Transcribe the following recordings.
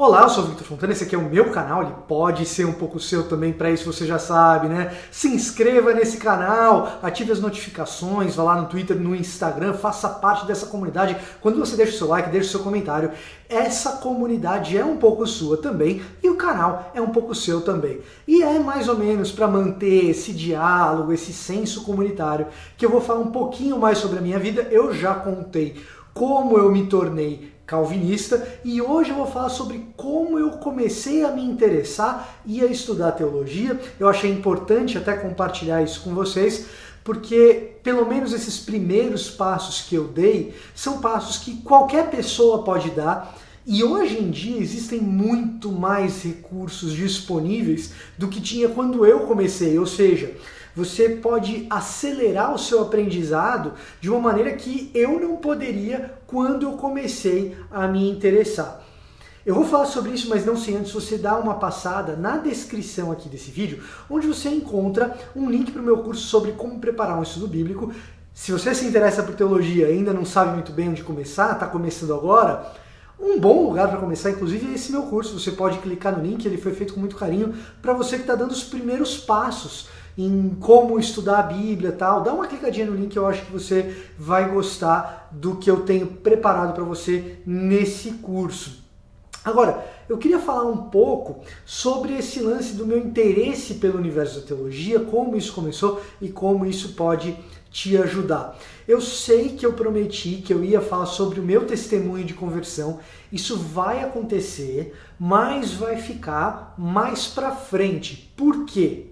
Olá, eu sou o Victor Fontana, esse aqui é o meu canal, ele pode ser um pouco seu também, para isso você já sabe, né? Se inscreva nesse canal, ative as notificações, vá lá no Twitter, no Instagram, faça parte dessa comunidade. Quando você deixa o seu like, deixa o seu comentário, essa comunidade é um pouco sua também e o canal é um pouco seu também. E é mais ou menos para manter esse diálogo, esse senso comunitário, que eu vou falar um pouquinho mais sobre a minha vida. Eu já contei como eu me tornei calvinista e hoje eu vou falar sobre como eu comecei a me interessar e a estudar teologia. Eu achei importante até compartilhar isso com vocês, porque pelo menos esses primeiros passos que eu dei são passos que qualquer pessoa pode dar. E hoje em dia existem muito mais recursos disponíveis do que tinha quando eu comecei, ou seja, você pode acelerar o seu aprendizado de uma maneira que eu não poderia quando eu comecei a me interessar. Eu vou falar sobre isso, mas não sem antes você dar uma passada na descrição aqui desse vídeo, onde você encontra um link para o meu curso sobre como preparar um estudo bíblico. Se você se interessa por teologia e ainda não sabe muito bem onde começar, está começando agora, um bom lugar para começar, inclusive, é esse meu curso. Você pode clicar no link, ele foi feito com muito carinho para você que está dando os primeiros passos em como estudar a Bíblia e tal. Dá uma clicadinha no link, eu acho que você vai gostar do que eu tenho preparado para você nesse curso. Agora, eu queria falar um pouco sobre esse lance do meu interesse pelo universo da teologia, como isso começou e como isso pode te ajudar. Eu sei que eu prometi que eu ia falar sobre o meu testemunho de conversão. Isso vai acontecer, mas vai ficar mais pra frente. Por quê?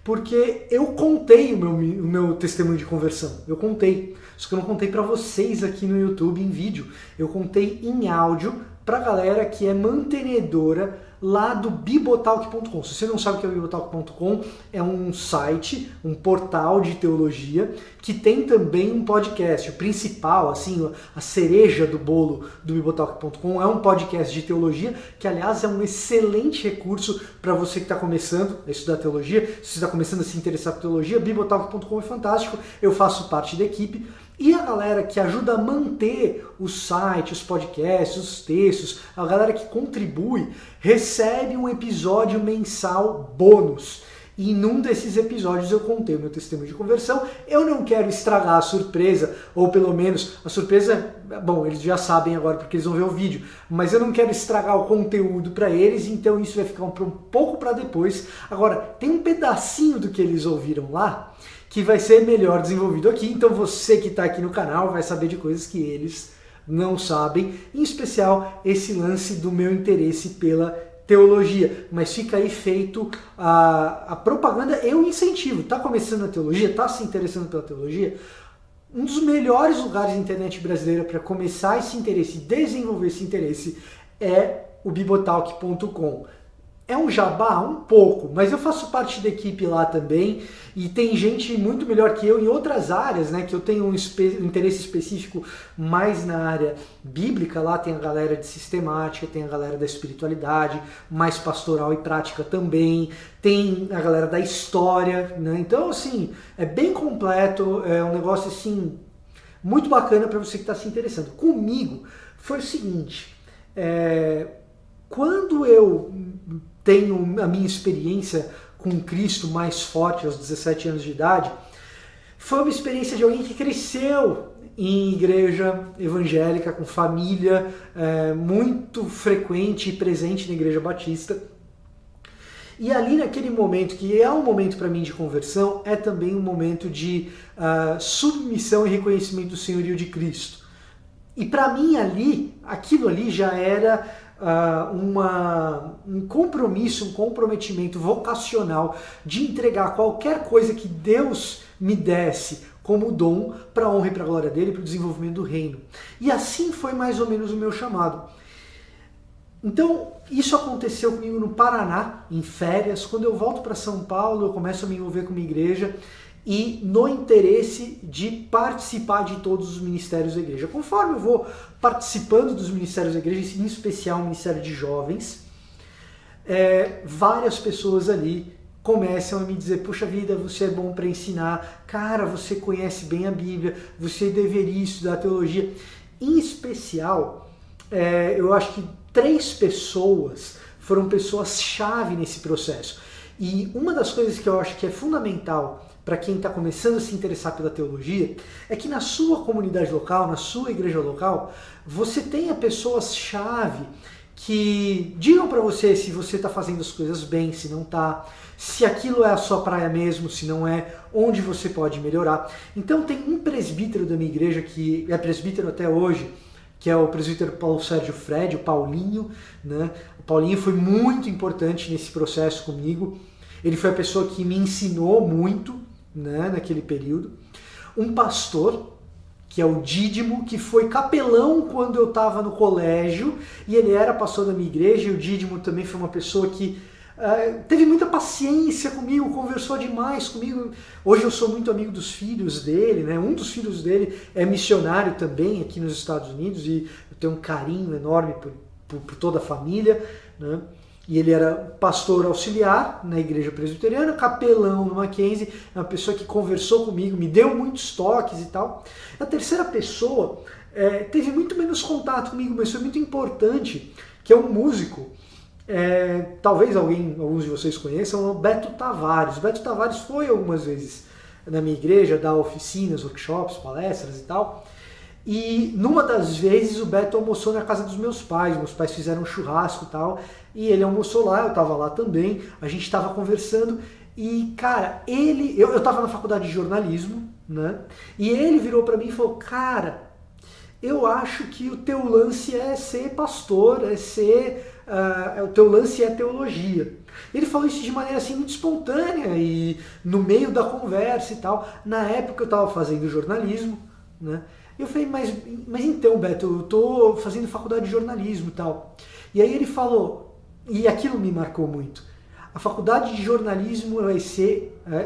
Porque eu contei o meu testemunho de conversão. Eu contei. Só que eu não contei para vocês aqui no YouTube em vídeo. Eu contei em áudio para a galera que é mantenedora lá do bibotalk.com. Se você não sabe o que é o bibotalk.com, é um site, um portal de teologia que tem também um podcast. O principal, assim, a cereja do bolo do bibotalk.com é um podcast de teologia, que aliás é um excelente recurso para você que está começando a estudar teologia. Se você está começando a se interessar por teologia, bibotalk.com é fantástico. Eu faço parte da equipe. E a galera que ajuda a manter o site, os podcasts, os textos, a galera que contribui, recebe um episódio mensal bônus. E num desses episódios eu contei o meu testemunho de conversão. Eu não quero estragar a surpresa, ou pelo menos a surpresa, bom, eles já sabem agora porque eles vão ver o vídeo, mas eu não quero estragar o conteúdo para eles, então isso vai ficar um pouco para depois. Agora, tem um pedacinho do que eles ouviram lá que vai ser melhor desenvolvido aqui, então você que está aqui no canal vai saber de coisas que eles não sabem, em especial esse lance do meu interesse pela teologia. Mas fica aí feito a propaganda, eu incentivo. Está começando a teologia, está se interessando pela teologia? Um dos melhores lugares da internet brasileira para começar esse interesse e desenvolver esse interesse é o bibotalk.com. É um jabá? Um pouco, mas eu faço parte da equipe lá também e tem gente muito melhor que eu em outras áreas, né? Que eu tenho um interesse específico mais na área bíblica. Lá tem a galera de sistemática, tem a galera da espiritualidade, mais pastoral e prática também, tem a galera da história, né? Então, assim, é bem completo, é um negócio, assim, muito bacana para você que está se interessando. Comigo foi o seguinte, quando eu tenho a minha experiência com Cristo mais forte aos 17 anos de idade, foi uma experiência de alguém que cresceu em igreja evangélica, com família muito frequente e presente na igreja batista. E ali naquele momento, que é um momento para mim de conversão, é também um momento de submissão e reconhecimento do senhorio de Cristo. E para mim aquilo ali já era um compromisso, um comprometimento vocacional de entregar qualquer coisa que Deus me desse como dom para a honra e para a glória dele, para o desenvolvimento do reino. E assim foi mais ou menos o meu chamado. Então, isso aconteceu comigo no Paraná, em férias. Quando eu volto para São Paulo, eu começo a me envolver com uma igreja e no interesse de participar de todos os ministérios da igreja. Conforme eu vou participando dos ministérios da igreja, em especial o Ministério de Jovens, várias pessoas ali começam a me dizer: puxa vida, você é bom para ensinar, cara, você conhece bem a Bíblia, você deveria estudar teologia. Em especial, eu acho que 3 pessoas foram pessoas-chave nesse processo. E uma das coisas que eu acho que é fundamental para quem está começando a se interessar pela teologia é que na sua comunidade local, na sua igreja local, você tenha pessoas-chave que digam para você se você está fazendo as coisas bem, se não está, se aquilo é a sua praia mesmo, se não é, onde você pode melhorar. Então tem um presbítero da minha igreja que é presbítero até hoje, que é o presbítero Paulo Sérgio Fred, o Paulinho, né? O Paulinho foi muito importante nesse processo comigo. Ele foi a pessoa que me ensinou muito, né, naquele período. Um pastor, que é o Dídimo, que foi capelão quando eu estava no colégio, e ele era pastor da minha igreja, e o Dídimo também foi uma pessoa que teve muita paciência comigo, conversou demais comigo. Hoje eu sou muito amigo dos filhos dele, né? Um dos filhos dele é missionário também aqui nos Estados Unidos, e eu tenho um carinho enorme por toda a família, né? E ele era pastor auxiliar na igreja presbiteriana, capelão no Mackenzie, é uma pessoa que conversou comigo, me deu muitos toques e tal. A terceira pessoa teve muito menos contato comigo, mas foi muito importante, que é um músico, talvez alguns de vocês conheçam, é o Beto Tavares. O Beto Tavares foi algumas vezes na minha igreja, dar oficinas, workshops, palestras e tal. E numa das vezes o Beto almoçou na casa dos meus pais fizeram um churrasco e tal, e ele almoçou lá, eu estava lá também, a gente estava conversando, e cara, eu estava na faculdade de jornalismo, né, e ele virou para mim e falou, cara, eu acho que o teu lance é ser pastor, o teu lance é teologia. Ele falou isso de maneira assim muito espontânea e no meio da conversa e tal. Na época eu estava fazendo jornalismo, né? Eu falei, mas então, Beto, eu estou fazendo faculdade de jornalismo e tal. E aí ele falou, e aquilo me marcou muito, a faculdade de jornalismo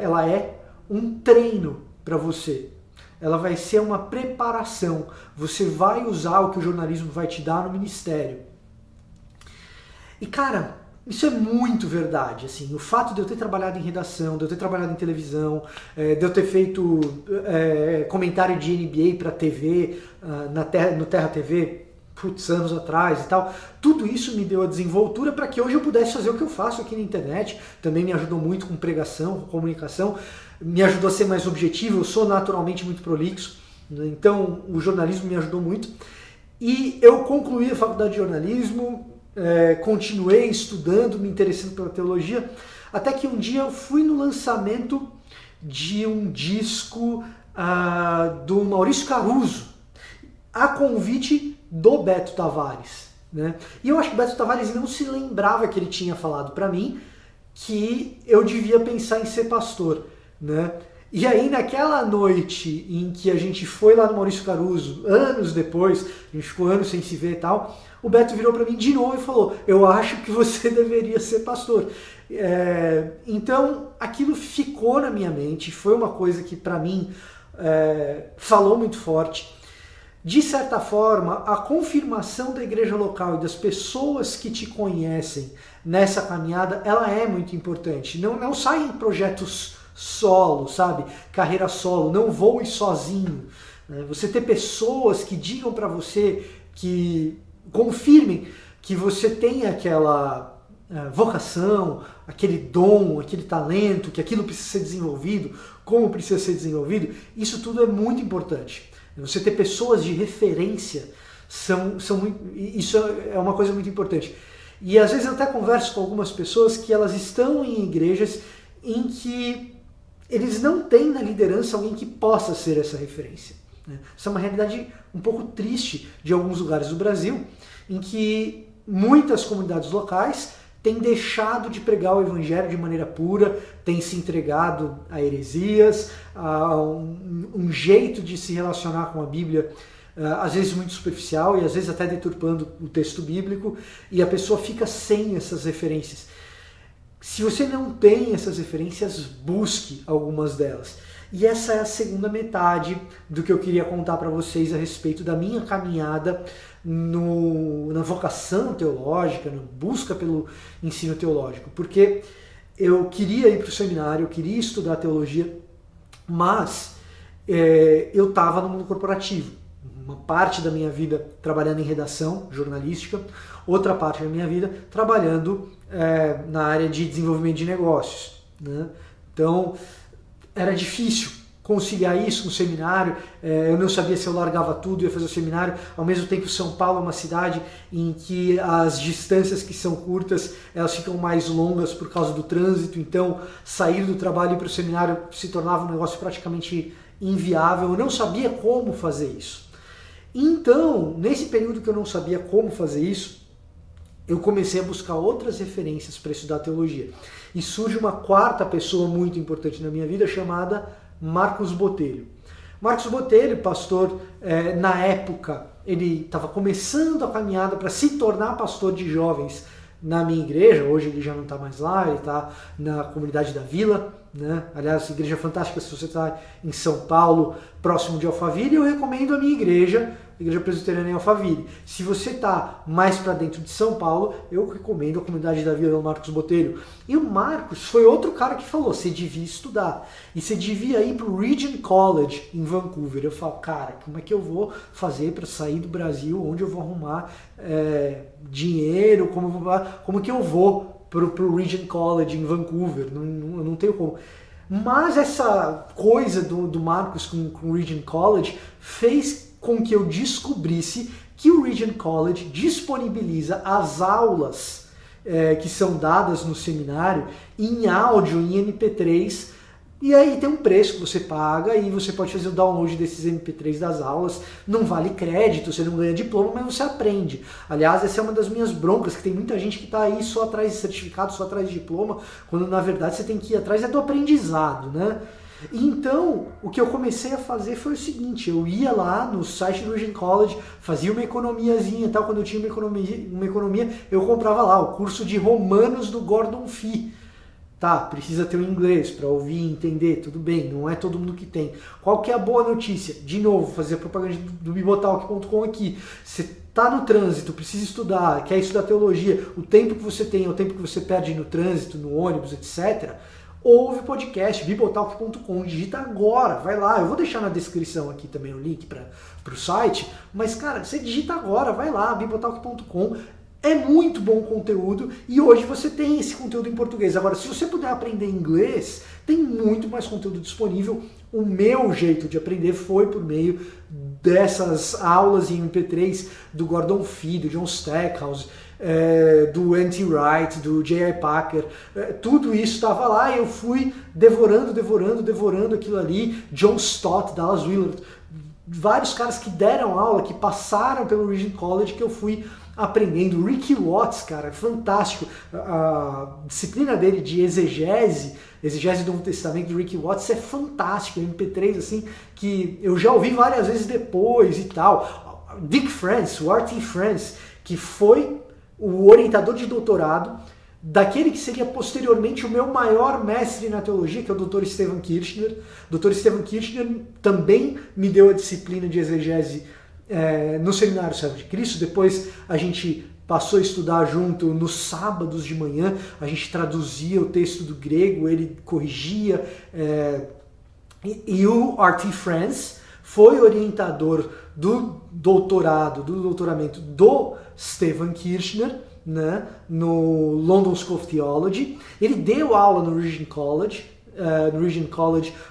ela é um treino para você. Ela vai ser uma preparação. Você vai usar o que o jornalismo vai te dar no ministério. E cara, isso é muito verdade, assim, o fato de eu ter trabalhado em redação, de eu ter trabalhado em televisão, de eu ter feito comentário de NBA para TV, no Terra TV, anos atrás e tal, tudo isso me deu a desenvoltura para que hoje eu pudesse fazer o que eu faço aqui na internet. Também me ajudou muito com pregação, com comunicação, me ajudou a ser mais objetivo, eu sou naturalmente muito prolixo, né? Então o jornalismo me ajudou muito. E eu concluí a faculdade de jornalismo, continuei estudando, me interessando pela teologia, até que um dia eu fui no lançamento de um disco do Maurício Caruso, a convite do Beto Tavares, né? E eu acho que o Beto Tavares não se lembrava que ele tinha falado para mim que eu devia pensar em ser pastor, né? E aí naquela noite em que a gente foi lá no Maurício Caruso, anos depois, a gente ficou anos sem se ver e tal, o Beto virou para mim de novo e falou, eu acho que você deveria ser pastor. Então aquilo ficou na minha mente, foi uma coisa que para mim falou muito forte. De certa forma, a confirmação da igreja local e das pessoas que te conhecem nessa caminhada, ela é muito importante. Não saem projetos solo, sabe? Carreira solo, não voe sozinho. Você ter pessoas que digam para você, que confirmem que você tem aquela vocação, aquele dom, aquele talento, que aquilo precisa ser desenvolvido, como precisa ser desenvolvido, isso tudo é muito importante. Você ter pessoas de referência, isso é uma coisa muito importante. E às vezes eu até converso com algumas pessoas que elas estão em igrejas em que eles não têm na liderança alguém que possa ser essa referência. Isso é uma realidade um pouco triste de alguns lugares do Brasil, em que muitas comunidades locais têm deixado de pregar o evangelho de maneira pura, têm se entregado a heresias, a um jeito de se relacionar com a Bíblia, às vezes muito superficial e às vezes até deturpando o texto bíblico, e a pessoa fica sem essas referências. Se você não tem essas referências, busque algumas delas. E essa é a segunda metade do que eu queria contar para vocês a respeito da minha caminhada na vocação teológica, na busca pelo ensino teológico. Porque eu queria ir para o seminário, eu queria estudar teologia, mas eu estava no mundo corporativo, uma parte da minha vida trabalhando em redação jornalística, outra parte da minha vida trabalhando na área de desenvolvimento de negócios, né? Então, era difícil conciliar isso no seminário, eu não sabia se eu largava tudo e ia fazer o seminário, ao mesmo tempo São Paulo é uma cidade em que as distâncias que são curtas, elas ficam mais longas por causa do trânsito, então sair do trabalho e ir para o seminário se tornava um negócio praticamente inviável, eu não sabia como fazer isso. Então, nesse período que eu não sabia como fazer isso, eu comecei a buscar outras referências para estudar teologia. E surge uma quarta pessoa muito importante na minha vida, chamada Marcos Botelho. Marcos Botelho, pastor, na época, ele estava começando a caminhada para se tornar pastor de jovens na minha igreja. Hoje ele já não está mais lá, ele está na comunidade da Vila, né? Aliás, igreja fantástica, se você está em São Paulo, próximo de Alphaville, eu recomendo a minha igreja, Igreja Presbiteriana em Alphaville. Se você está mais para dentro de São Paulo, eu recomendo a comunidade da Vila do Marcos Botelho. E o Marcos foi outro cara que falou, você devia estudar. E você devia ir para o Regent College em Vancouver. Eu falo, cara, como é que eu vou fazer para sair do Brasil? Onde eu vou arrumar dinheiro? Como que eu vou para o Regent College em Vancouver? Eu não tenho como. Mas essa coisa do Marcos com o Regent College fez com que eu descobrisse que o Regent College disponibiliza as aulas que são dadas no seminário em áudio, em MP3, e aí tem um preço que você paga e você pode fazer o download desses MP3 das aulas, não vale crédito, você não ganha diploma, mas você aprende. Aliás, essa é uma das minhas broncas, que tem muita gente que está aí só atrás de certificado, só atrás de diploma, quando na verdade você tem que ir atrás do aprendizado, né? Então, o que eu comecei a fazer foi o seguinte, eu ia lá no site do Regent College, fazia uma economiazinha e tal, quando eu tinha uma economia, eu comprava lá o curso de Romanos do Gordon Fee. Tá, precisa ter o inglês para ouvir e entender, tudo bem, não é todo mundo que tem. Qual que é a boa notícia? De novo, fazer a propaganda do bibotalk.com aqui. Você está no trânsito, precisa estudar, quer estudar teologia, o tempo que você tem é o tempo que você perde no trânsito, no ônibus, etc., ouve o podcast, bibotalk.com, digita agora, vai lá, eu vou deixar na descrição aqui também o link para o site, mas cara, você digita agora, vai lá, bibotalk.com, é muito bom conteúdo e hoje você tem esse conteúdo em português. Agora, se você puder aprender inglês, tem muito mais conteúdo disponível. O meu jeito de aprender foi por meio dessas aulas em MP3 do Gordon Fee, do John Stackhouse, do N.T. Wright, do J.I. Packer, tudo isso estava lá e eu fui devorando aquilo ali. John Stott, Dallas Willard, vários caras que deram aula, que passaram pelo Regent College, que eu fui aprendendo. Ricky Watts, cara, fantástico. A disciplina dele de exegese do Novo Testamento do Ricky Watts é fantástico. MP3, assim, que eu já ouvi várias vezes depois e tal. Dick France, o R.T. France, que foi o orientador de doutorado daquele que seria posteriormente o meu maior mestre na teologia, que é o Dr. Stephen Kirchner. Dr. Stephen Kirchner também me deu a disciplina de exegese no Seminário Servo de Cristo. Depois a gente passou a estudar junto nos sábados de manhã, a gente traduzia o texto do grego, ele corrigia, e o R.T. France foi orientador do doutoramento do Stephen Kirchner, né, no London School of Theology. Ele deu aula no Regent College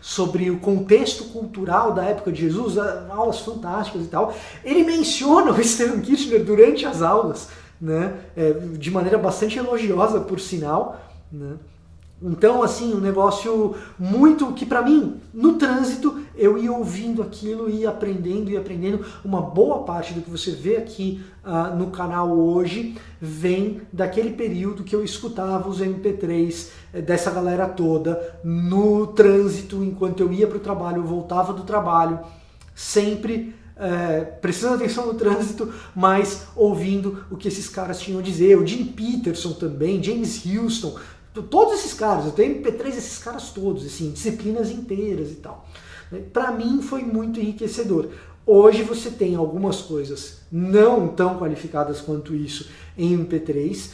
sobre o contexto cultural da época de Jesus, aulas fantásticas e tal. Ele menciona o Stephen Kirchner durante as aulas, né, de maneira bastante elogiosa, por sinal, né. Então, assim, um negócio muito que, para mim, no trânsito, eu ia ouvindo aquilo e aprendendo. Uma boa parte do que você vê aqui no canal hoje vem daquele período que eu escutava os MP3 dessa galera toda no trânsito, enquanto eu ia para o trabalho, eu voltava do trabalho, sempre prestando atenção no trânsito, mas ouvindo o que esses caras tinham a dizer. O Jim Peterson também, James Houston, todos esses caras, eu tenho MP3 desses caras todos, assim, disciplinas inteiras e tal. Para mim foi muito enriquecedor. Hoje você tem algumas coisas não tão qualificadas quanto isso em MP3,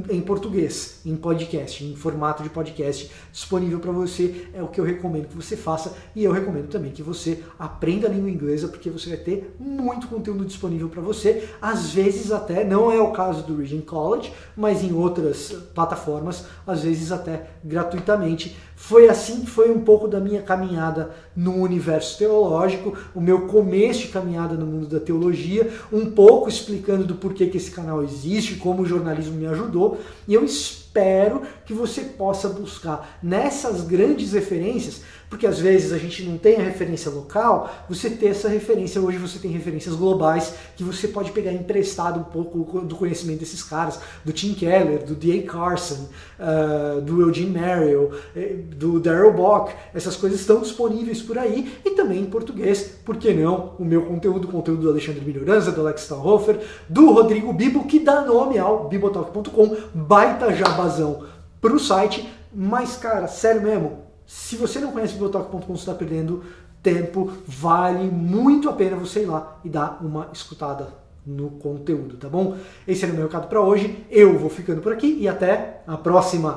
em português, em podcast, em formato de podcast disponível para você. É o que eu recomendo que você faça, e eu recomendo também que você aprenda a língua inglesa, porque você vai ter muito conteúdo disponível para você, às vezes até, não é o caso do Regent College, mas em outras plataformas, às vezes até gratuitamente. Foi assim que foi um pouco da minha caminhada no universo teológico, o meu começo de caminhada no mundo da teologia, um pouco explicando do porquê que esse canal existe, como o jornalismo me ajudou, e eu espero que você possa buscar nessas grandes referências, porque às vezes a gente não tem a referência local, você ter essa referência. Hoje você tem referências globais que você pode pegar emprestado um pouco do conhecimento desses caras, do Tim Keller, do D.A. Carson, do Eugene Merrill, do Darrell Bock. Essas coisas estão disponíveis por aí, e também em português, por que não? O meu conteúdo, o conteúdo do Alexandre Melhoranza, do Alex Stahlhofer, do Rodrigo Bibo, que dá nome ao bibotalk.com, baita jabazão pro site. Mas, cara, sério mesmo, se você não conhece bibotalk.com, você está perdendo tempo. Vale muito a pena você ir lá e dar uma escutada no conteúdo, tá bom? Esse era o meu recado para hoje. Eu vou ficando por aqui e até a próxima!